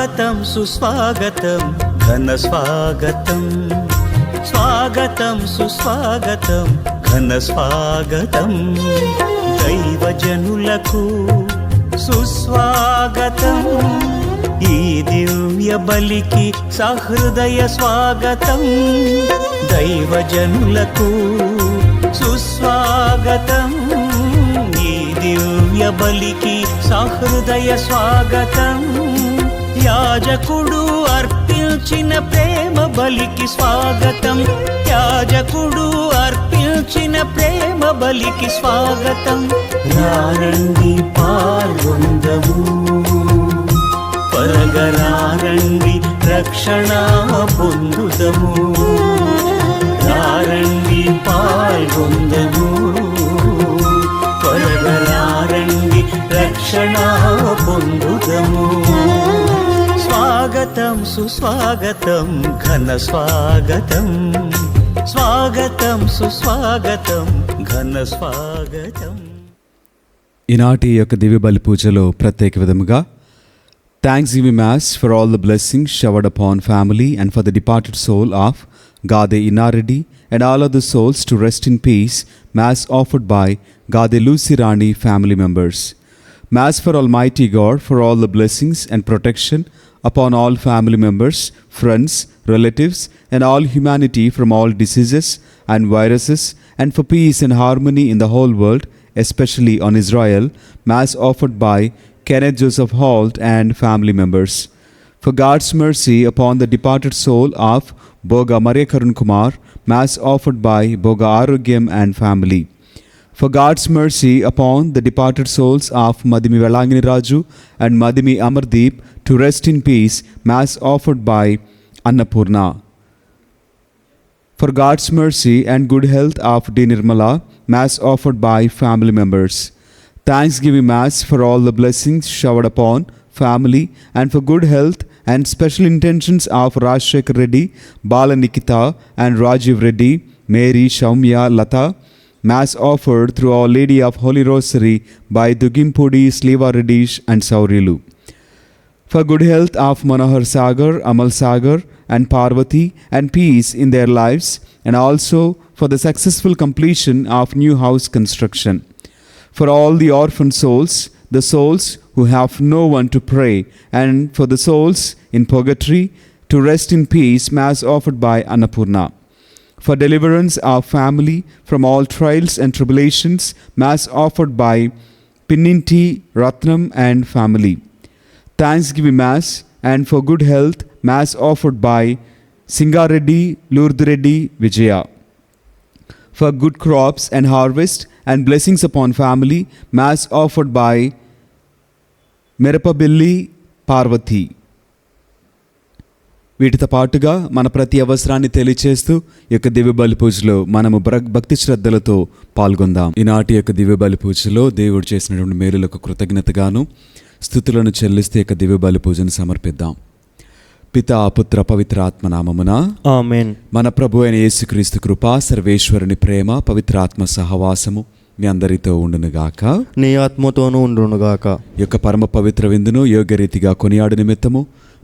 స్వాగతం సుస్వాగతం ఘన స్వాగతం, స్వాగతం సుస్వాగతం ఘన స్వాగతం. దైవజనులకు సుస్వాగతం, ఈ దివ్య బలికి సహృదయ స్వాగతం. దైవజనులకు సుస్వాగతం, ఈ దివ్య బలికి సహృదయ స్వాగతం. యాజకుడు అర్పించిన ప్రేమ బలికి స్వాగతం, యాజకుడు అర్పించిన ప్రేమ బలికి స్వాగతం. రారండి పాల్గొందము, త్వరగరారండి రక్షణ పొందుదము. రారండి పాల్గొందము, త్వరగరారండి రక్షణ పొందుదము. స్వాగతం సుస్వాగతం ఘన స్వాగతం, స్వాగతం సుస్వాగతం ఘన స్వాగతం. ఈనాటి యొక్క దివ్య బలి పూజలో ప్రత్యేక విధముగా thanksgiving mass for all the blessings showered upon family and for the departed soul of Gade Inaredi and all other souls to rest in peace. Mass offered by Gade Lusirani family members. Mass for Almighty God for all the blessings and protection upon all family members, friends, relatives and all humanity from all diseases and viruses, and for peace and harmony in the whole world, especially on Israel. Mass offered by Kenneth Joseph Holt and family members. For God's mercy upon the departed soul of Boga Maria Karun Kumar, Mass offered by Boga Arogyam and family. For God's mercy upon the departed souls of Madhimi Velangini Raju and Madhimi Amardeep to rest in peace, Mass offered by Annapurna. For God's mercy and good health of D. Nirmala, Mass offered by family members. Thanksgiving Mass for all the blessings showered upon family and for good health and special intentions of Rajshekhar Reddy, Bala Nikita and Rajiv Reddy, Mary, Shaumya, Lata. Mass offered through Our Lady of Holy Rosary by Dugimpudi, Sleva Reddish and Saurilu. For good health of Manohar Sagar, Amal Sagar and Parvati and peace in their lives, and also for the successful completion of new house construction. For all the orphan souls, the souls who have no one to pray, and for the souls in purgatory to rest in peace, Mass offered by Annapurna. For deliverance of family from all trials and tribulations, Mass offered by Pinninti Ratnam and family. Thanksgiving Mass and for good health, Mass offered by Singareddy, Lourdes Vijaya. For good crops and harvest and blessings upon family, Mass offered by Merapabelli Parvati. వీటితో పాటుగా మన ప్రతి అవసరాన్ని తెలియచేస్తూ ఈ యొక్క దివ్య బలి పూజలో మనము భక్తి శ్రద్ధలతో పాల్గొందాం. ఈనాటి యొక్క దివ్య బలి పూజలో దేవుడు చేసినటువంటి మేలులకు కృతజ్ఞతగాను స్తుతులను చెల్లిస్తూ యొక్క దివ్య బలి పూజను సమర్పిద్దాం. పితా పుత్ర పవిత్ర ఆత్మ నామమున ఆమేన్. మన ప్రభు అయిన యేసుక్రీస్తు కృప, సర్వేశ్వరుని ప్రేమ, పవిత్రాత్మ సహవాసము మీ అందరితో ఉండునుగాక, నీ ఆత్మతోనూ ఉండునుగాక. ఈ యొక్క పరమ పవిత్ర విందును యోగ్యరీతిగా కొనియాడు నిమిత్తము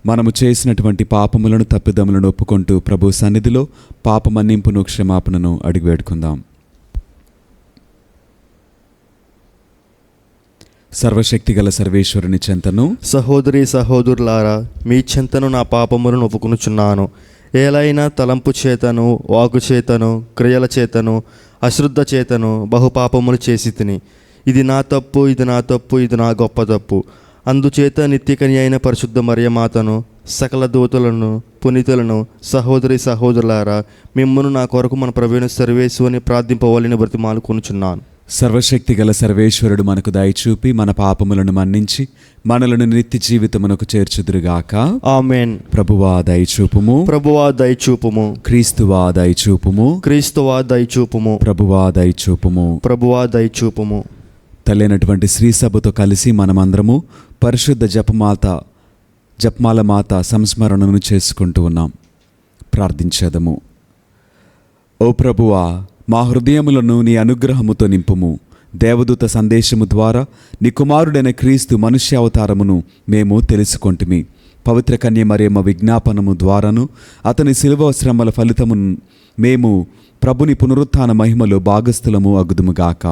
మనము చేసినటువంటి పాపములను తప్పిదములను ఒప్పుకుంటూ ప్రభు సన్నిధిలో పాపమన్నింపును క్షమాపణను అడిగి వేడుకుందాం. సర్వశక్తిగల సర్వేశ్వరుని చెంతను సహోదరి సహోదరులారా, మీ చెంతను నా పాపములను ఒప్పుకొనుచున్నాను. ఏలైనా తలంపు చేతను, వాకు చేతను, క్రియల చేతను, అశ్రద్ధ చేతను బహుపాపములు చేసి తిని. ఇది నా తప్పు, ఇది నా తప్పు, ఇది నా గొప్ప తప్పు. అందుచేత నిత్యకని అయిన పరిశుద్ధ మరియమాతను, సకల దూతలను, పునీతులను, సహోదరి సహోదరులారా, మిమ్మును నా కొరకు మన ప్రభువైన సర్వేశ్వరుని ప్రార్థింపవలెని బ్రతిమాలుకొనుచున్నాను. సర్వశక్తి గల సర్వేశ్వరుడు మనకు దయచూపి మన పాపములను మన్నించి మనలను నిత్య జీవితమునకు చేర్చుదురుగాక. ఆమేన్. ప్రభువా దయచూపుము, ప్రభువా దయచూపుము. క్రీస్తువా దయచూపుము, క్రీస్తువా దయచూపుము. ప్రభువా దయచూపుము. ప్రభువా దయచూపుము. తల్లినటువంటి శ్రీ సభతో కలిసి మనమందరము పరిశుద్ధ జపమాల మాత సంస్మరణను చేసుకుంటూ ఉన్నాం. ప్రార్థించేదము. ఓ ప్రభువా, మా హృదయములను నీ అనుగ్రహముతో నింపుము. దేవదూత సందేశము ద్వారా నీ కుమారుడైన క్రీస్తు మనుష్యావతారమును మేము తెలుసుకొంటిమి. పవిత్ర కన్య మరియమ్మ విజ్ఞాపనము ద్వారాను అతని శిలువ శ్రమల ఫలితము మేము ప్రభుని పునరుత్థాన మహిమలో భాగస్థులము అగుదుముగాక.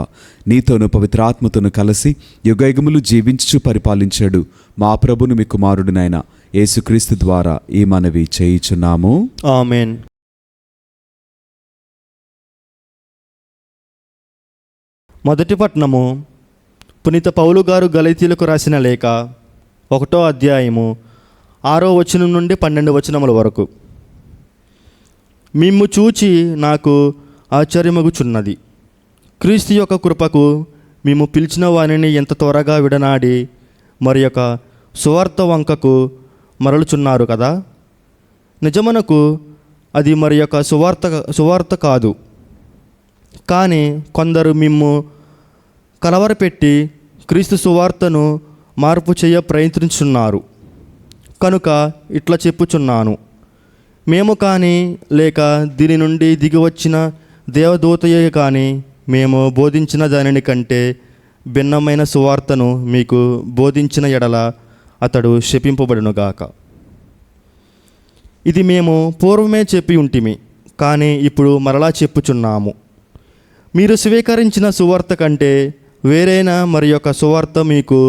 నీతోను పవిత్రాత్మతోను కలిసి యుగయుగములు జీవించుచు పరిపాలించాడు మా ప్రభును మీ కుమారుడినైన యేసుక్రీస్తు ద్వారా ఈ మనవి చేయుచున్నాము. ఆమేన్. మొదటి పట్నము పునీత పౌలు గారు గలతీయులకు రాసిన లేఖ 1వ అధ్యాయము 6వ వచనం నుండి 12వ వచనముల వరకు. మిమ్ము చూచి నాకు ఆశ్చర్యమగుచున్నది. క్రీస్తు యొక్క కృపకు మేము పిలిచిన వానిని ఎంత త్వరగా విడనాడి మరి యొక్క సువార్త వంకకు మరలుచున్నారు కదా. నిజమునకు అది మరి యొక్క సువార్త కాదు, కానీ కొందరు మిమ్ము కలవరపెట్టి క్రీస్తు సువార్తను మార్పు చేయ ప్రయత్నించున్నారు. కనుక ఇట్లా చెప్పుచున్నాను, మేము కానీ లేక దీని నుండి దిగివచ్చిన దేవదూతయే కానీ మేము బోధించిన దానిని కంటే భిన్నమైన సువార్తను మీకు బోధించిన ఎడల అతడు శపింపబడునుగాక. ఇది మేము పూర్వమే చెప్పి ఉంటిమి, కానీ ఇప్పుడు మరలా చెప్పుచున్నాము. మీరు స్వీకరించిన సువార్త కంటే వేరైన మరి యొక్క సువార్త మీకు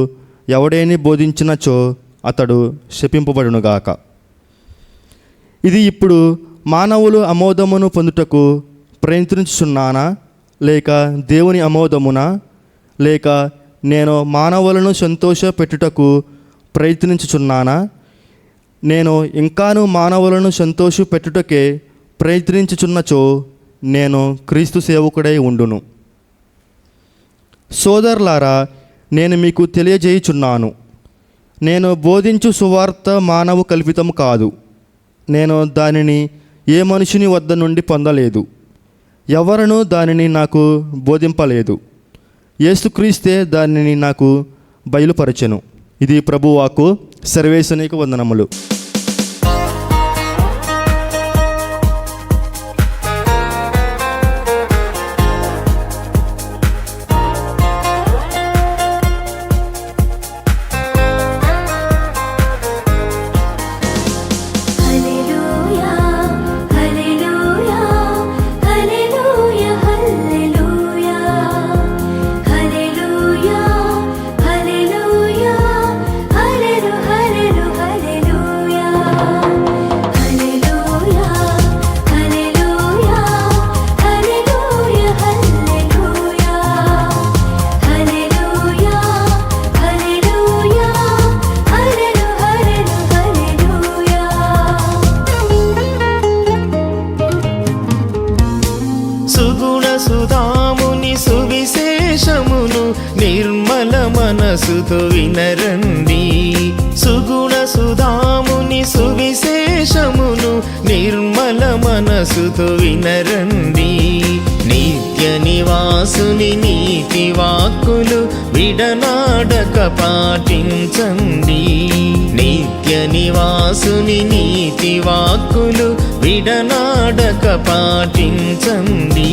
ఎవడేని బోధించినచో అతడు శపింపబడునుగాక. ఇది ఇప్పుడు మానవులు ఆమోదమును పొందుటకు ప్రయత్నించుచున్నానా, లేక దేవుని ఆమోదమునా, లేక నేను మానవులను సంతోషపెట్టుటకు ప్రయత్నించుచున్నానా? నేను ఇంకాను మానవులను సంతోషపెట్టుటకే ప్రయత్నించుచున్నచో నేను క్రీస్తు సేవకుడై ఉండును. సోదరులారా, నేను మీకు తెలియజేయుచున్నాను, నేను బోధించు సువార్త మానవ కల్పితము కాదు. నేను దానిని ఏ మనుషుని వద్ద నుండి పొందలేదు, ఎవరునూ దానిని నాకు బోధింపలేదు. యేసుక్రీస్తే దానిని నాకు బయలుపరచెను. ఇది ప్రభువాకు. సర్వేశ్వరునికి వందనములు. సుధాముని సువిశేషమును నిర్మల మనసుతో వినరండి. సుగుణ సుధాముని సువిశేషమును నిర్మల మనసుతో వినరండి. నిత్య నివాసుని నీతి వాక్కులు విడనాడక పాటించండి. నిత్య నివాసుని నీతి వాక్కులు విడనాడక పాటించండి.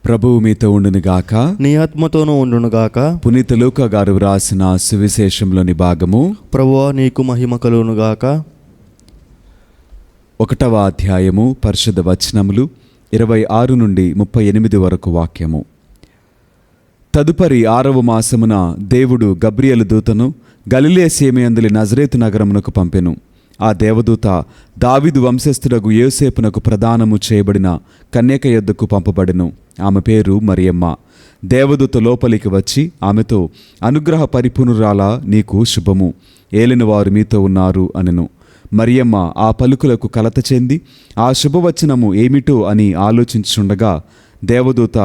ప్రభువు మీతో ఉండునుగాక. నీ ఆత్మతోనూ ఉండునుగాక. పునీత లూకా గారు వ్రాసిన సువిశేషంలోని భాగము. ప్రభువా నీకు మహిమ కలుగునుగాక. 1వ అధ్యాయము పరిశుద్ధ వచనములు 26 నుండి 38 వరకు వాక్యము. తదుపరి 6వ మాసమున దేవుడు గబ్రియేలు దూతను గలిలయ సీమయందులి నజరేతు నగరమునకు పంపెను. ఆ దేవదూత దావీదు వంశస్థుడగు యోసేపునకు ప్రదానము చేయబడిన కన్యక యొద్దకు పంపబడెను. ఆమె పేరు మరియమ్మ. దేవదూత లోపలికి వచ్చి ఆమెతో, అనుగ్రహ పరిపూర్ణురాలా, నీకు శుభము, ఏలినవారు మీతో ఉన్నారు అనెను. మరియమ్మ ఆ పలుకులకు కలత చెంది ఆ శుభవచనము ఏమిటో అని ఆలోచించుండగా దేవదూత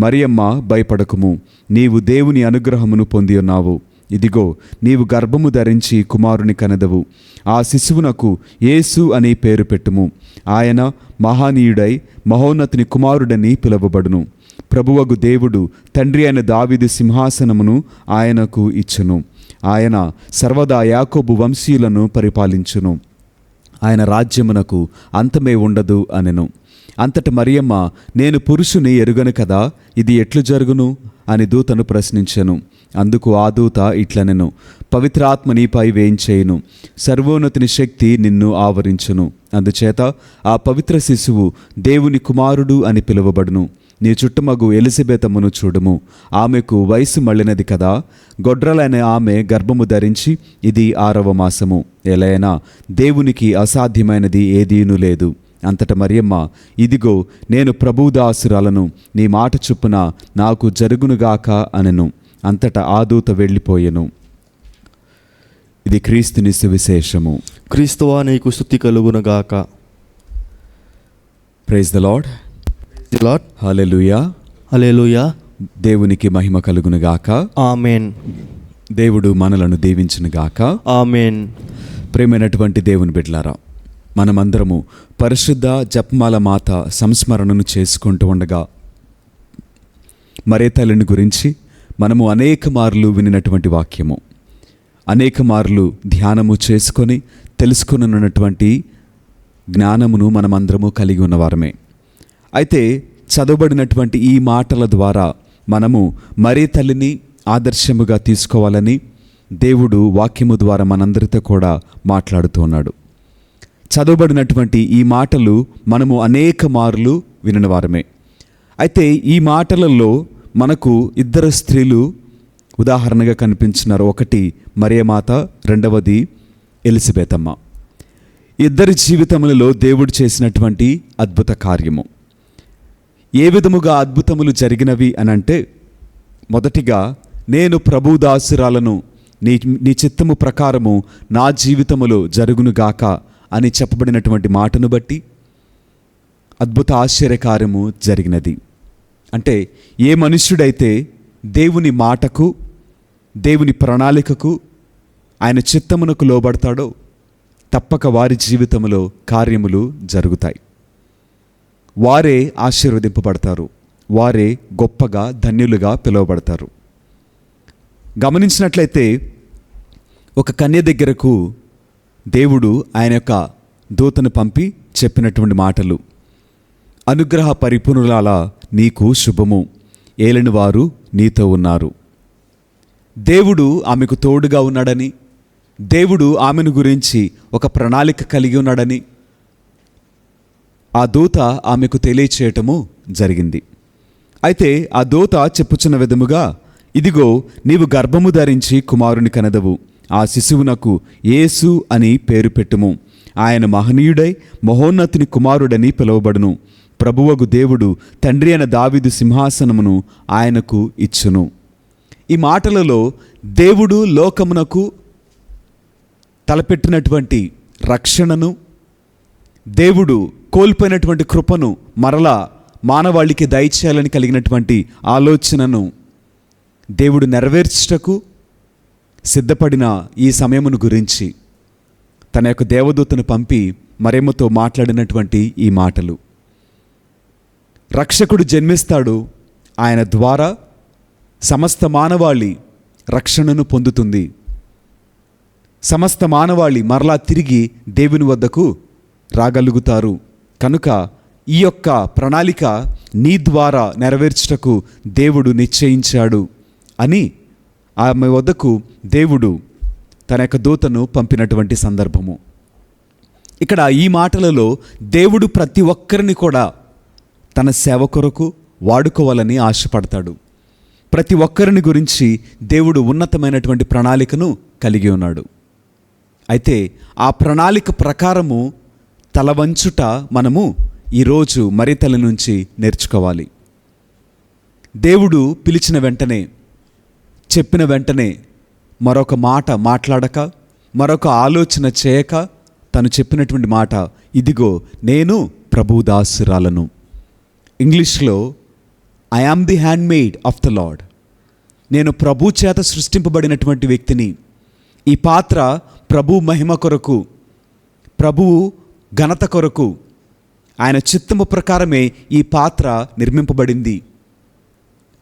మరియమ్మ భయపడకుము, నీవు దేవుని అనుగ్రహమును పొంది ఉన్నావు. ఇదిగో నీవు గర్భము ధరించి కుమారుని కనెదవు. ఆ శిశువునకు యేసు అని పేరు పెట్టుము. ఆయన మహానీయుడై మహోన్నతుని కుమారుడని పిలువబడును. ప్రభువగు దేవుడు తండ్రి అయిన దావీదు సింహాసనమును ఆయనకు ఇచ్చును. ఆయన సర్వదా యాకోబు వంశీయులను పరిపాలించును. ఆయన రాజ్యమునకు అంతమే ఉండదు అనెను. అంతట మరియమ్మ, నేను పురుషుని ఎరుగను కదా, ఇది ఎట్లు జరుగును అని దూతను ప్రశ్నించెను. అందుకు ఆ దూత ఇట్లనెను, పవిత్రాత్మ నీపై వేయించేయును, సర్వోన్నతిని శక్తి నిన్ను ఆవరించును. అందుచేత ఆ పవిత్ర శిశువు దేవుని కుమారుడు అని పిలువబడును. నీ చుట్టుమగు ఎలిజబెతమును చూడుము, ఆమెకు వయసు మళ్ళినది కదా. గొడ్రలైన ఆమె గర్భము ధరించి ఇది 6వ మాసము. ఎలైనా దేవునికి అసాధ్యమైనది ఏదీనూ లేదు. అంతట మరియమ్మ, ఇదిగో నేను ప్రభుదాసురాలను, నీ మాట చొప్పున నాకు జరుగునుగాక అనెను. అంతటా ఆ దూత వెళ్ళిపోయెను. ఇది క్రీస్తుని సువిశేషము. క్రీస్తువా నీకు స్తుతి కలుగునుగాక. Praise the lord. Lord. Hallelujah. Hallelujah. దేవునికి మహిమ కలుగునుగాక. ఆమేన్. దేవుడు మనలను దీవించునుగాక. ఆమేన్. ప్రేమైనటువంటి దేవుని బిడ్డలారా, మనమందరము పరిశుద్ధ జపమాల మాత సంస్మరణను చేసుకుంటూ ఉండగా మరే తల్లిని గురించి మనము అనేక మార్లు వినినటువంటి వాక్యము, అనేక మార్లు ధ్యానము చేసుకొని తెలుసుకున్నటువంటి జ్ఞానమును మనమందరము కలిగి ఉన్నవారమే. అయితే చదవబడినటువంటి ఈ మాటల ద్వారా మనము మరే తల్లిని ఆదర్శముగా తీసుకోవాలని దేవుడు వాక్యము ద్వారా మనందరితో కూడా మాట్లాడుతూ ఉన్నాడు. చదవబడినటువంటి ఈ మాటలు మనము అనేక మార్లు వినినవారమే. అయితే ఈ మాటలలో మనకు 2 స్త్రీలు ఉదాహరణగా కనిపించినారు. ఒకటి మరియమాత, రెండవది ఎలిజబెతమ్మ. ఇద్దరి జీవితములలో దేవుడు చేసినటువంటి అద్భుత కార్యము. ఏ విధముగా అద్భుతములు జరిగినవి అనంటే, మొదటిగా నేను ప్రభుదాసురాలను, నీ చిత్తము ప్రకారము నా జీవితములో జరుగునుగాక అని చెప్పబడినటువంటి మాటను బట్టి అద్భుత ఆశ్చర్యకార్యము జరిగినది. అంటే ఏ మనుష్యుడైతే దేవుని మాటకు, దేవుని ప్రణాళికకు, ఆయన చిత్తమునకు లోబడతాడో తప్పక వారి జీవితంలో కార్యములు జరుగుతాయి. వారే ఆశీర్వదింపబడతారు. వారే గొప్పగా ధన్యులుగా పిలువబడతారు. గమనించినట్లయితే ఒక కన్య దగ్గరకు దేవుడు ఆయన యొక్క దూతను పంపి చెప్పినటువంటి మాటలు, అనుగ్రహ పరిపూర్ణురాల నీకు శుభము, ఏలిన వారు నీతో ఉన్నారు. దేవుడు ఆమెకు తోడుగా ఉన్నాడని, దేవుడు ఆమెను గురించి ఒక ప్రణాళిక కలిగి ఉన్నాడని ఆ దూత ఆమెకు తెలియచేయటము జరిగింది. అయితే ఆ దూత చెప్పుచున్న విధముగా, ఇదిగో నీవు గర్భము ధరించి కుమారుని కనెదవు. ఆ శిశువునకు యేసు అని పేరు పెట్టుము. ఆయన మహనీయుడై మహోన్నతుని కుమారుడని పిలువబడును. ప్రభువగు దేవుడు తండ్రి అయిన దావీదు సింహాసనమును ఆయనకు ఇచ్చును. ఈ మాటలలో దేవుడు లోకమునకు తలపెట్టినటువంటి రక్షణను, దేవుడు కోల్పోయినటువంటి కృపను మరలా మానవాళికి దయచేయాలని కలిగినటువంటి ఆలోచనను దేవుడు నెరవేర్చుటకు సిద్ధపడిన ఈ సమయమును గురించి తన యొక్క దేవదూతను పంపి మరియమ్మతో మాట్లాడినటువంటి ఈ మాటలు. రక్షకుడు జన్మిస్తాడు, ఆయన ద్వారా సమస్త మానవాళి రక్షణను పొందుతుంది. సమస్త మానవాళి మరలా తిరిగి దేవుని వద్దకు రాగలుగుతారు. కనుక ఈ యొక్క ప్రణాళిక నీ ద్వారా నెరవేర్చుటకు దేవుడు నిశ్చయించాడు అని ఆమె వద్దకు దేవుడు తన యొక్క దూతను పంపినటువంటి సందర్భము. ఇక్కడ ఈ మాటలలో దేవుడు ప్రతి ఒక్కరిని కూడా తన సేవ కొరకు వాడుకోవాలని ఆశపడతాడు. ప్రతి ఒక్కరిని గురించి దేవుడు ఉన్నతమైనటువంటి ప్రణాళికను కలిగి ఉన్నాడు. అయితే ఆ ప్రణాళిక ప్రకారము తలవంచుట మనము ఈరోజు మరితల నుంచి నేర్చుకోవాలి. దేవుడు పిలిచిన వెంటనే, చెప్పిన వెంటనే మరొక మాట మాట్లాడక, మరొక ఆలోచన చేయక, తను చెప్పినటువంటి మాట, ఇదిగో నేను ప్రభుదాసురాలను. ఇంగ్లీష్లో I am the handmade of the lord. నేను ప్రభు చేత సృష్టింపబడినటువంటి వ్యక్తిని. ఈ పాత్ర ప్రభు మహిమ కొరకు, ప్రభువు ఘనత కొరకు, ఆయన చిత్తము ప్రకారమే ఈ పాత్ర నిర్మింపబడింది.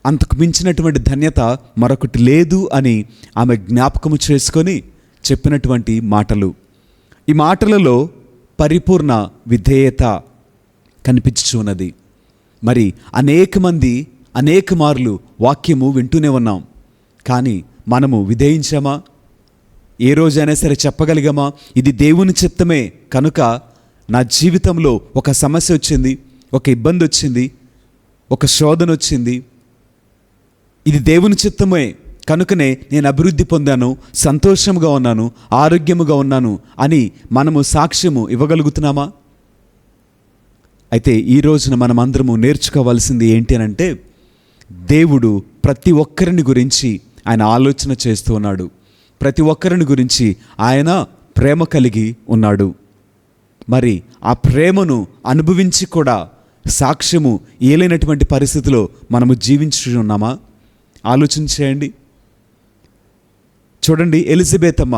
అంతకు మించినటువంటి ధన్యత మరొకటి లేదు అని ఆమె జ్ఞాపకము చేసుకొని చెప్పినటువంటి మాటలు. ఈ మాటలలో పరిపూర్ణ విధేయత కనిపించుచున్నది. మరి అనేక మంది అనేక మార్లు వాక్యము వింటూనే ఉన్నాం, కానీ మనము విధేయించామా? ఏ రోజైనా సరే చెప్పగలిగామా, ఇది దేవుని చిత్తమే కనుక నా జీవితంలో ఒక సమస్య వచ్చింది, ఒక ఇబ్బంది వచ్చింది, ఒక శోధన వచ్చింది, ఇది దేవుని చిత్తమే కనుకనే నేను అభివృద్ధి పొందాను, సంతోషముగా ఉన్నాను, ఆరోగ్యముగా ఉన్నాను అని మనము సాక్ష్యము ఇవ్వగలుగుతున్నామా? అయితే ఈ రోజున మనమందరము నేర్చుకోవాల్సింది ఏంటి అని అంటే, దేవుడు ప్రతి ఒక్కరిని గురించి ఆయన ఆలోచన చేస్తూ ఉన్నాడు. ప్రతి ఒక్కరిని గురించి ఆయన ప్రేమ కలిగి ఉన్నాడు. మరి ఆ ప్రేమను అనుభవించి కూడా సాక్ష్యము ఏలైనటువంటి పరిస్థితిలో మనము జీవించి ఉన్నామా? ఆలోచన చేయండి. చూడండి, ఎలిజబెత్ అమ్మ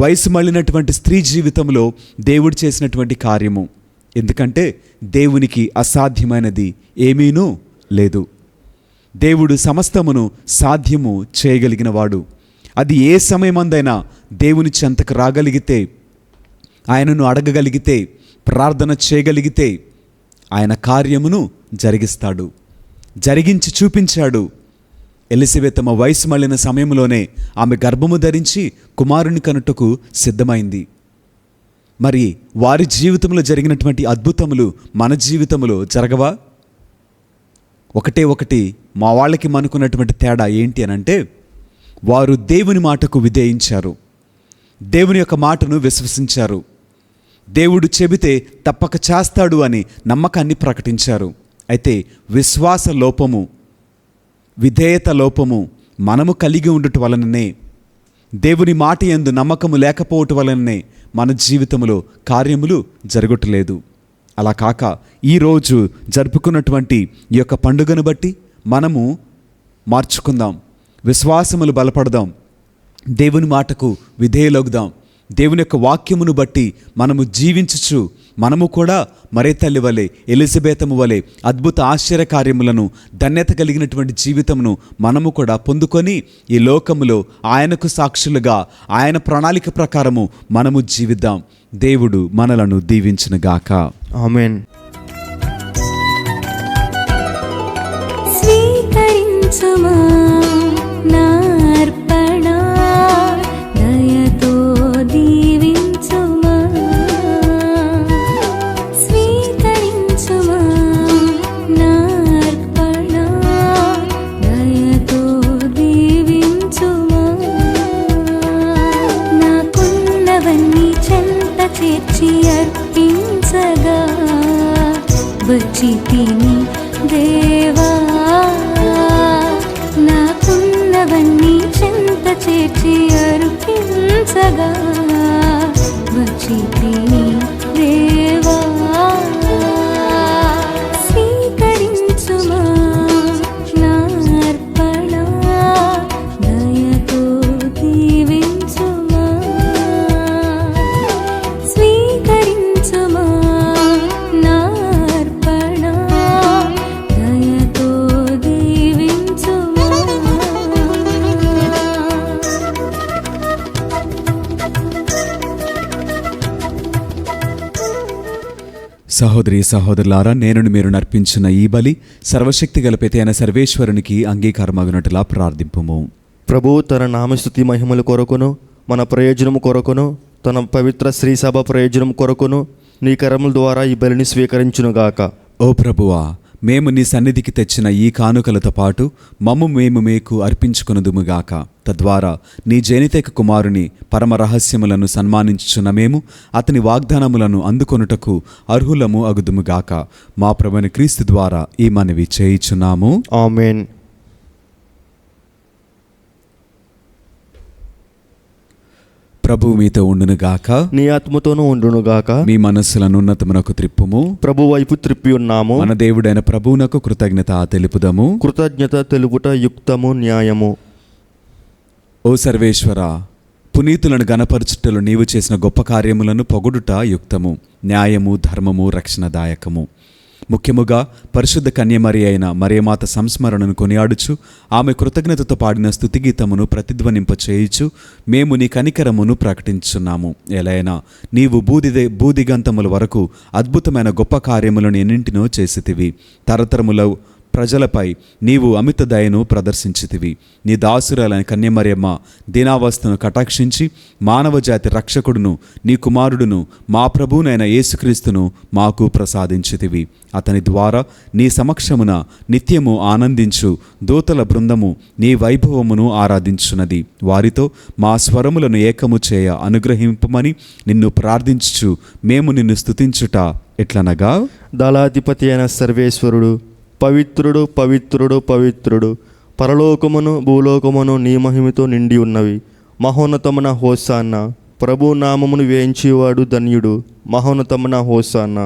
వయసు మళ్ళినటువంటి స్త్రీ జీవితంలో దేవుడు చేసినటువంటి కార్యము. ఎందుకంటే దేవునికి అసాధ్యమైనది ఏమీనూ లేదు. దేవుడు సమస్తమును సాధ్యము చేయగలిగిన వాడు. అది ఏ సమయమందైనా దేవుని చెంతకు రాగలిగితే, ఆయనను అడగగలిగితే, ప్రార్థన చేయగలిగితే ఆయన కార్యమును జరిగిస్తాడు. జరిగించి చూపించాడు. ఎలిజబెత్ అమ్మ వయసు మళ్ళిన సమయంలోనే ఆమె గర్భము ధరించి కుమారుని కనుటకు సిద్ధమైంది. మరి వారి జీవితంలో జరిగినటువంటి అద్భుతములు మన జీవితంలో జరగవా? ఒకటి మా వాళ్ళకి మనకున్నటువంటి తేడా ఏంటి అని అంటే, వారు దేవుని మాటకు విధేయించారు, దేవుని యొక్క మాటను విశ్వసించారు, దేవుడు చెబితే తప్పక చేస్తాడు అని నమ్మకాన్ని ప్రకటించారు. అయితే విశ్వాస లోపము, విధేయత లోపము మనము కలిగి ఉండటం వలననే, దేవుని మాట యందు నమ్మకము లేకపోవటం వలననే మన జీవితంలో కార్యములు జరగట్లేదు. అలా కాక ఈరోజు జరుపుకున్నటువంటి ఈ యొక్క పండుగను బట్టి మనము మార్చుకుందాం, విశ్వాసములు బలపడదాం, దేవుని మాటకు విధేయులవుదాం. దేవుని యొక్క వాక్యమును బట్టి మనము జీవించుచు మనము కూడా మరే తల్లి వలె, ఎలిజబెతము వలె అద్భుత ఆశ్చర్య కార్యములను, ధన్యత కలిగినటువంటి జీవితమును మనము కూడా పొందుకొని ఈ లోకములో ఆయనకు సాక్షులుగా ఆయన ప్రణాళిక ప్రకారము మనము జీవిద్దాం. దేవుడు మనలను దీవించునుగాక. ఆమేన్. స్వీకరించుమా నా అర్పణ, దయతో దీవించుమా. స్వీకరించుమా నా అర్పణ, దయతో దీవించుమా. నాకున్నవన్నీ చెంత చేర్చి అర్పించగా వచ్చితిని దేవా. నాకున్నవన్నీ చెంత చేర్చి అర్పించగా వచ్చితిని దేవా. స్వీకరించుమా నా అర్పణ, దయతో దీవించుమా. స్వీకరించుమా నా అర్పణ, దయతో దీవించుమా. సహోదరి సహోదరులారా, నేను మీరు నర్పించిన ఈ బలి సర్వశక్తి గల పితైన సర్వేశ్వరునికి అంగీకారమగునట్లా ప్రార్థింపుము. ప్రభువు తన నామస్తుతి మహిమల కొరకును, మన ప్రయోజనము కొరకును, తన పవిత్ర శ్రీ సభ ప్రయోజనం కొరకును నీ కరముల ద్వారా ఈ బలిని స్వీకరించునుగాక. ఓ ప్రభువా, మేము నీ సన్నిధికి తెచ్చిన ఈ కానుకలతో పాటు మేము మీకు అర్పించుకొనుదుముగాక. తద్వారా నీ జనితైక కుమారుని పరమ రహస్యములను సన్మానించుచున్న మేము అతని వాగ్దానములను అందుకొనుటకు అర్హులము అగుదుముగాక. మా ప్రభువైన క్రీస్తు ద్వారా ఈ మనవి చేయుచున్నాము. ఆమేన్. ప్రభువు మీతో ఉండునుగాక. నీ ఆత్మతోనూ ఉండునుగాక. మీ మనస్సులను ఉన్నతమునకు త్రిప్పుము. ప్రభు వైపు త్రిప్పి ఉన్నాము. మన దేవుడైన ప్రభువునకు కృతజ్ఞత తెలుపుదము. కృతజ్ఞత తెలుపుట యుక్తము, న్యాయము. ఓ సర్వేశ్వర, పునీతులను గణపరచుటలో నీవు చేసిన గొప్ప కార్యములను పొగుడుట యుక్తము, న్యాయము, ధర్మము, రక్షణదాయకము. ముఖ్యముగా పరిశుద్ధ కన్యమరి అయిన మరియమాత సంస్మరణను కొనియాడుచు ఆమె కృతజ్ఞతతో పాడిన స్తుతిగీతమును ప్రతిధ్వనింపచేయుచు మేము నీ కనికరమును ప్రకటించున్నాము. ఎలైనా నీవు బూదిగంతముల వరకు అద్భుతమైన గొప్ప కార్యములను ఎన్నింటినో చేసితివి. తరతరముల ప్రజలపై నీవు అమిత దయను ప్రదర్శించితివి. నీ దాసురాలైన కన్యమరియమ్మ దీనావస్థను కటాక్షించి మానవజాతి రక్షకుడును నీ కుమారుడును మా ప్రభువునైన యేసుక్రీస్తును మాకు ప్రసాదించితివి. అతని ద్వారా నీ సమక్షమున నిత్యము ఆనందించు దూతల బృందము నీ వైభవమును ఆరాధించున్నది. వారితో మా స్వరములను ఏకము చేయ అనుగ్రహింపమని నిన్ను ప్రార్థించుచు మేము నిన్ను స్తుతించుట ఎట్లనగా, దళాధిపతి అయిన సర్వేశ్వరుడు, పవిత్రుడు, పవిత్రుడు, పవిత్రుడు, పరలోకమును భూలోకమును నీ మహిమతో నిండి ఉన్నవి. మహోన్నతమున హోసాన్న. ప్రభు నామమును వేయించేవాడు ధన్యుడు. మహోన్నతమున హోసాన్న.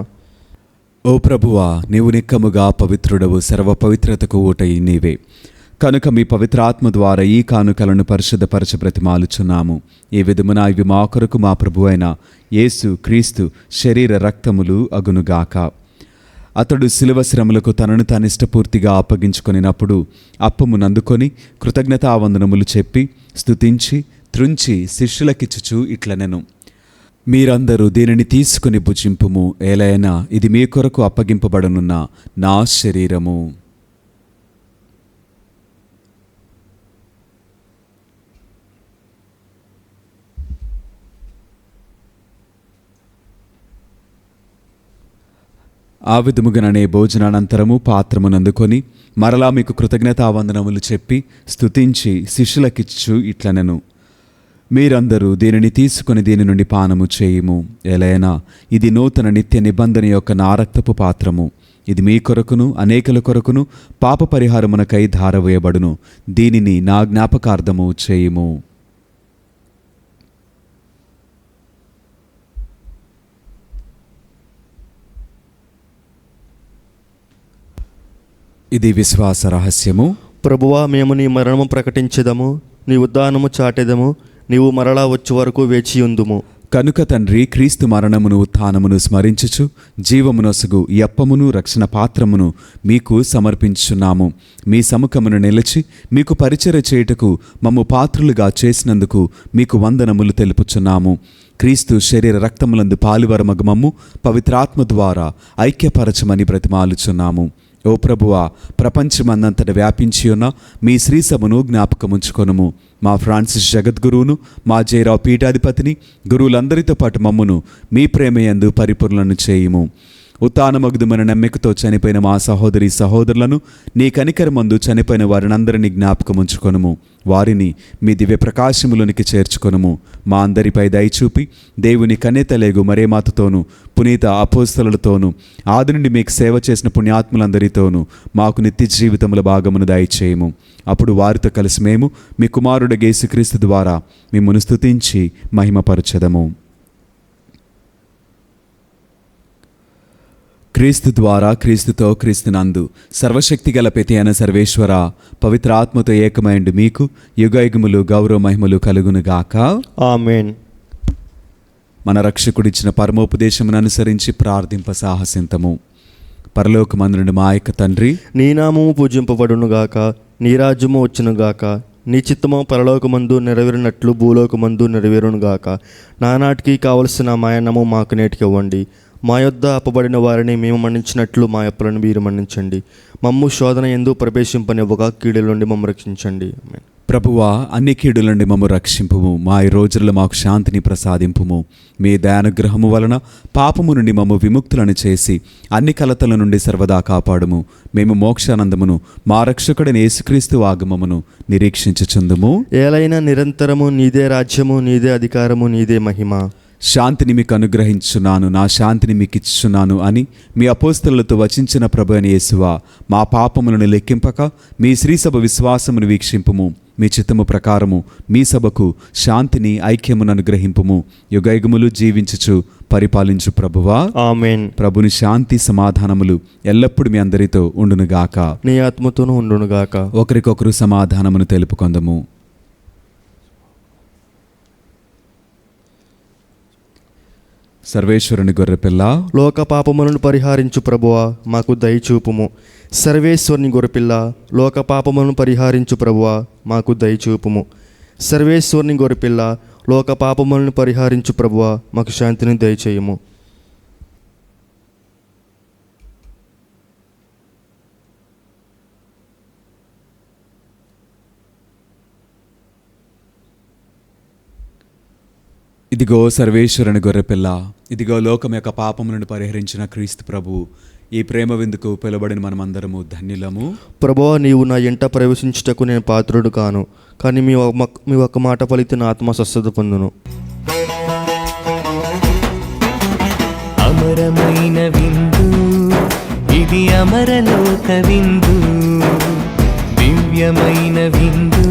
ఓ ప్రభువా, నీవు నిక్కముగా పవిత్రుడవు, సర్వ పవిత్రతకు ఊటయి నీవే. కనుక మీ పవిత్రాత్మ ద్వారా ఈ కానుకలను పరిశుద్ధపరచ బ్రతిమాలుచున్నాము. ఈ విధమున ఇవి మా కొరకు మా ప్రభువైన యేసు క్రీస్తు శరీర రక్తములు అగునుగాక. అతడు శిలువ శ్రమలకు తనను తాను ఇష్టపూర్తిగా అప్పగించుకొనినప్పుడు అప్పమునందుకొని కృతజ్ఞతావందనములు చెప్పి స్తుతించి త్రుంచి శిష్యులకిచ్చుచు ఇట్లనెను, మీరందరూ దీనిని తీసుకుని భుజింపుము, ఏలైనా ఇది మీ కొరకు అప్పగింపబడనున్న నా శరీరము. ఆ విధముగానే భోజనానంతరము పాత్రమునందుకొని మరలా మీకు కృతజ్ఞతావందనములు చెప్పి స్తుతించి శిష్యులకిచ్చు ఇట్లనెను, మీరందరూ దీనిని తీసుకుని దీని నుండి పానము చేయుము, ఎలైనా ఇది నూతన నిత్య నిబంధన యొక్క నా రక్తపు పాత్రము. ఇది మీ కొరకును అనేకుల కొరకును పాప పరిహారమునకై ధారవేయబడును. దీనిని నా జ్ఞాపకార్థము చేయుము. ఇది విశ్వాస రహస్యము. ప్రభువా, మేము నీ మరణము ప్రకటించెదము, నీ ఉద్ధానము చాటెదము, నీవు మరలా వచ్చే వరకు వేచియుందుము. కనుక తండ్రి, క్రీస్తు మరణమును ఉత్థానమును స్మరించుచు జీవమునొసగు ఈ అప్పమును రక్షణ పాత్రమును మీకు సమర్పించున్నాము. మీ సముఖమును నిలిచి మీకు పరిచర్య చేయుటకు మమ్ము పాత్రులుగా చేసినందుకు మీకు వందనములు తెలుపుచున్నాము. క్రీస్తు శరీర రక్తములందు పాలువరమగు మమ్ము పవిత్రాత్మ ద్వారా ఐక్యపరచమని బ్రతిమాలుచున్నాము. ఓ ప్రభువా, ప్రపంచమందంతట వ్యాపించి ఉన్న మీ శ్రీసభను జ్ఞాపకముంచుకొనుము. మా ఫ్రాన్సిస్ జగద్గురువును, మా జయరావు పీఠాధిపతిని, గురువులందరితో పాటు మమ్మును మీ ప్రేమయందు పరిపూర్ణను చేయుము. ఉత్థానమగుదుమని నమ్మికతో చనిపోయిన మా సహోదరి సహోదరులను నీ కనికరమందు చనిపోయిన వారినందరినీ జ్ఞాపకముంచుకొనుము. వారిని మీ దివ్య ప్రకాశములోనికి చేర్చుకొనుము. మా అందరిపై దయచూపి దేవుని కన్యతలేగు మరియమాతతోనూ పునీత అపోస్తలులతోనూ ఆది నుండి మీకు సేవ చేసిన పుణ్యాత్ములందరితోనూ మాకు నిత్య జీవితముల భాగమును దయచేయము. అప్పుడు వారితో కలిసి మేము మీ కుమారుడు యేసుక్రీస్తు ద్వారా మిమ్మును స్తుతించి మహిమపరచెదము. క్రీస్తు ద్వారా, క్రీస్తుతో, క్రీస్తునందు సర్వశక్తి గల పెతి అయిన సర్వేశ్వర, పవిత్రాత్మతో ఏకమైండు మీకు యుగయుగములు గౌరవ మహిమలు కలుగునుగాక. ఆమేన్. మన రక్షకుడిచ్చిన పరమోపదేశమును అనుసరించి ప్రార్థింప సాహసింతము. పరలోకమందునుండి మా యొక్క తండ్రి, నీ నామము పూజింపబడునుగాక, నీ రాజ్యము వచ్చునుగాక, నీ చిత్తము పరలోకమందు నెరవేరినట్లు భూలోకమందు నెరవేరునుగాక. నానాటికి కావలసిన మాయన్నము మాకు నేటికి ఇవ్వండి. మా యొద్ద అప్పబడిన వారిని మేము మన్నించినట్లు మా అప్పులను మీరు మన్నించండి. మమ్ము శోధన యందు ప్రవేశింపనివ్వగా కీడుల నుండి మమ్ము రక్షించండి. ఆమేన్. ప్రభువా, అన్ని కీడుల నుండి మమ్ము రక్షింపుము. మా ఈ రోజుల్లో మాకు శాంతిని ప్రసాదింపుము. మీ దయానుగ్రహము వలన పాపము నుండి మమ్ము విముక్తులను చేసి అన్ని కలతల నుండి సర్వదా కాపాడుము. మేము మోక్షానందమును మా రక్షకుడైన యేసుక్రీస్తు ఆగమమును నిరీక్షించుచుందుము. ఏలైనా నిరంతరము నీదే రాజ్యము, నీదే అధికారము, నీదే మహిమ. శాంతిని మీకు అనుగ్రహించున్నాను, నా శాంతిని మీకు ఇచ్చుచున్నాను అని మీ అపోస్తలులతో వచించిన ప్రభు అయిన యేసువా, మా పాపములను లెక్కింపక మీ శ్రీసభ విశ్వాసమును వీక్షింపుము. మీ చిత్తము ప్రకారము మీ సభకు శాంతిని ఐక్యమును అనుగ్రహింపుము. యుగయుగములు జీవించుచు పరిపాలించు ప్రభువా. ఆమేన్. ప్రభుని శాంతి సమాధానములు ఎల్లప్పుడూ మీ అందరితో ఉండునుగాక. నీ ఆత్మతోనూ ఉండునుగాక. ఒకరికొకరు సమాధానమును తెలుపుకొందము. సర్వేశ్వరుని గొర్రెపిల్ల, లోక పాపములను పరిహారించు ప్రభువా, మాకు దయచూపుము. సర్వేశ్వరుని గొర్రెపిల్ల, లోక పాపములను పరిహారించు ప్రభువా, మాకు దయచూపుము. సర్వేశ్వరుని గొర్రెపిల్ల, లోక పాపములను పరిహారించు ప్రభువా, మాకు శాంతిని దయచేయము. ఇదిగో సర్వేశ్వరుని గొర్రెపిల్ల, ఇదిగో లోకం యొక్క పాపములను పరిహరించిన క్రీస్తు ప్రభువు. ఈ ప్రేమ విందుకు పిలువబడిన మనమందరము ధన్యులము. ప్రభువా, నీవు నా ఇంట ప్రవేశించుటకు నేను పాత్రుడు కాను, కానీ మీ ఒక్క మాట పలికితే నా ఆత్మ స్వస్థత పొందును. అమరమైన విందు ఇది, అమరలోక విందు, దివ్యమైన విందు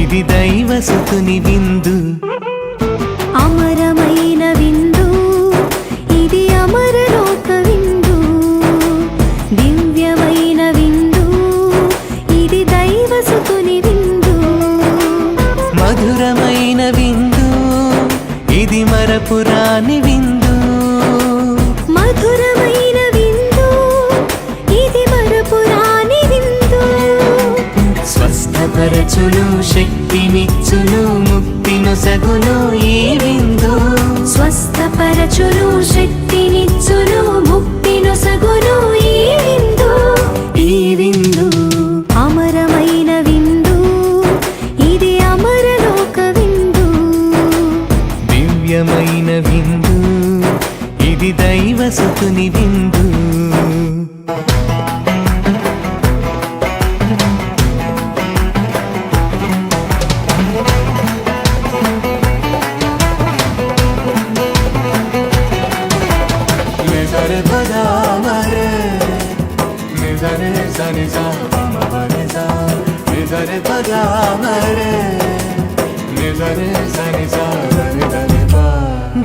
ఇది, దైవసుతుని విందు. అమరమైన విందు ఇది, అమరలోక విందు, దివ్యమైన విందు ఇది, దైవసుతుని విందు. మధురమైన విందు ఇది, మరపురాని విందు. మధురమైన విందు ఇది, మరపురాని విందు. స్వస్థపరచును, శక్తినిచ్చును, ముక్తినొసగును ఈ విందు. స్వస్థపరచును, శక్తినిచ్చును, ముక్తినొసగును ఈ విందు. ఈ విందు అమరమైన విందు ఇది, అమరలోక విందు, దివ్యమైన విందు ఇది, దైవసుతుని విందు.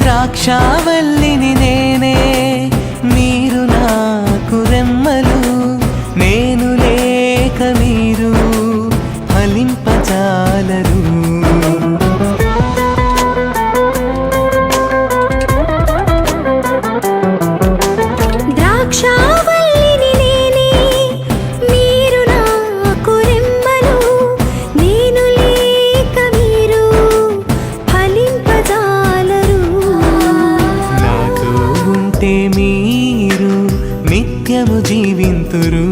ద్రాక్షావల్లిని నేనే, మీరు నాకు రెమ్మలు, నేను లేక మీరు ఫలింపజాలరు. ద్రాక్షావల్లిని నేనే, మీరు నాకు రెమ్మలు, నేను లేక మీరు ఫలింపజాలరు. నాతో ఉంటే మీరు నిత్యము జీవింతురు.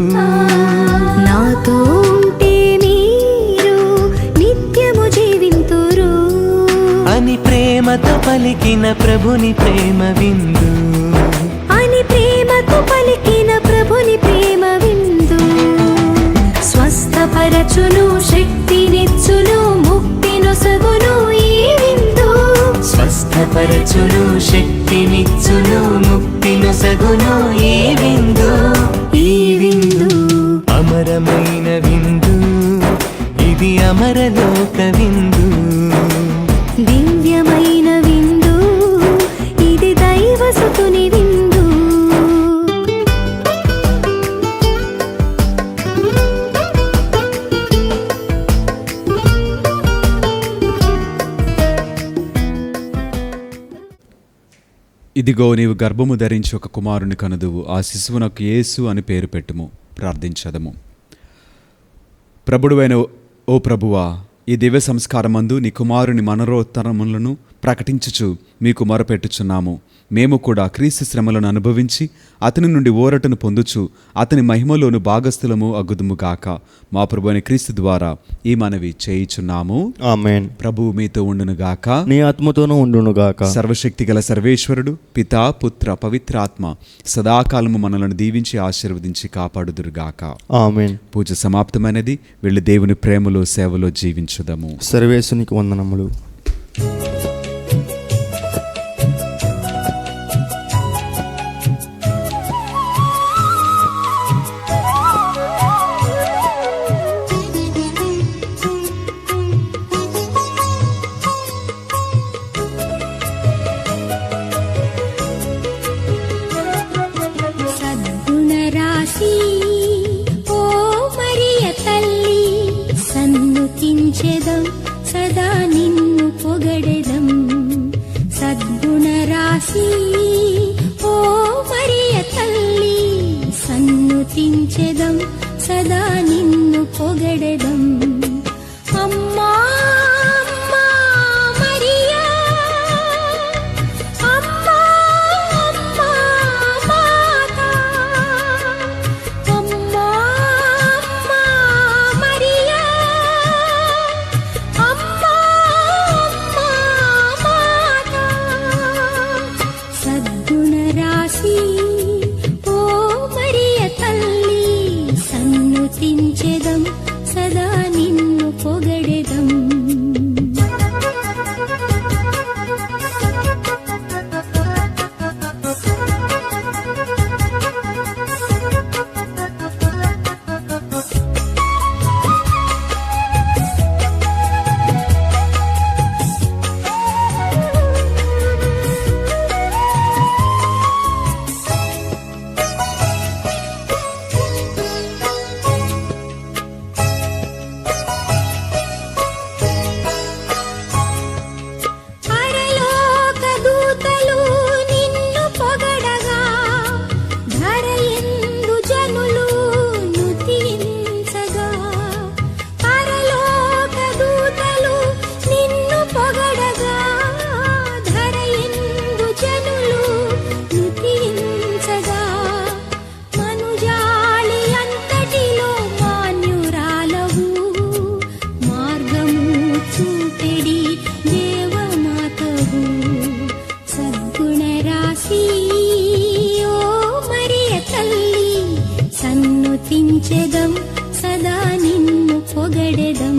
నాతో ఉంటే మీరు నిత్యము జీవింతురు అని ప్రేమతో పలికిన ప్రభుని ప్రేమ విందు. అని ప్రేమతో పలికిన ప్రభుని ప్రేమ విందు. స్వస్థపరచును, శక్తినిచ్చును, ముక్తినొసగును ఈ విందు. స్వస్థపరచును, శక్తినిచ్చును, ముక్తినొసగును ఈ విందు. ఈ విందు అమరమైన విందు ఇది, అమరలోక విందు. దివ్యమైన విందు ఇది, దైవసుతుని విందు. ఇదిగో నీవు గర్భము ధరించి ఒక కుమారుని కనుదువు, ఆ శిశువునకు యేసు అని పేరు పెట్టుము. ప్రార్థించదము. ప్రభుడువైన ఓ ప్రభువా, ఈ దివ్య సంస్కారమందు నీ కుమారుని మనరోత్తరములను ప్రకటించుచు మీకు మొరపెట్టుచున్నాము. మేము కూడా క్రీస్తు శ్రమలను అనుభవించి అతని నుండి ఓరటను పొందుచు అతని మహిమలోను భాగస్థులము అగుదుముగాక. మా ప్రభువైన క్రీస్తు ద్వారా ఈ మనవి చేయుచున్నాము. ఆమేన్. ప్రభువు మీతో ఉండునుగాక. నీ ఆత్మతోనూ ఉండునుగాక. సర్వశక్తి గల సర్వేశ్వరుడు పితా, పుత్ర, పవిత్రాత్మ సదాకాలము మనలను దీవించి ఆశీర్వదించి కాపాడుదురుగాక. ఆమేన్. పూజ సమాప్తమైనది. వెళ్ళి దేవుని ప్రేమలో సేవలో జీవించుదము. సర్వేశ్వరునికి వందనములు. స్తుతించెదం సదా నిన్ను పొగడెదం అమ్మా అమ్మా మరియా అమ్మా అమ్మా మాతా అమ్మా అమ్మా మరియా అమ్మా అమ్మా మాతా సద్గుణ రాశి ఓ మరియ తల్లి సన్నుతించెదం సదా నిన్ను పొగడెదం పరలోక దూతలు నిన్ను పొగడగా ధరయందు జనులు నుతించగా పరలోక దూతలు నిన్ను పొగడగా ధరయందు జనులు నుతించగా మనుజాళి అంతటిలో మాన్యురాలవు మార్గము చూపెడి దేవమాతవు సద్గుణ రాశి ఓ మరియ తల్లి సన్నుతించెదం సదా నిన్ను పొగడెదం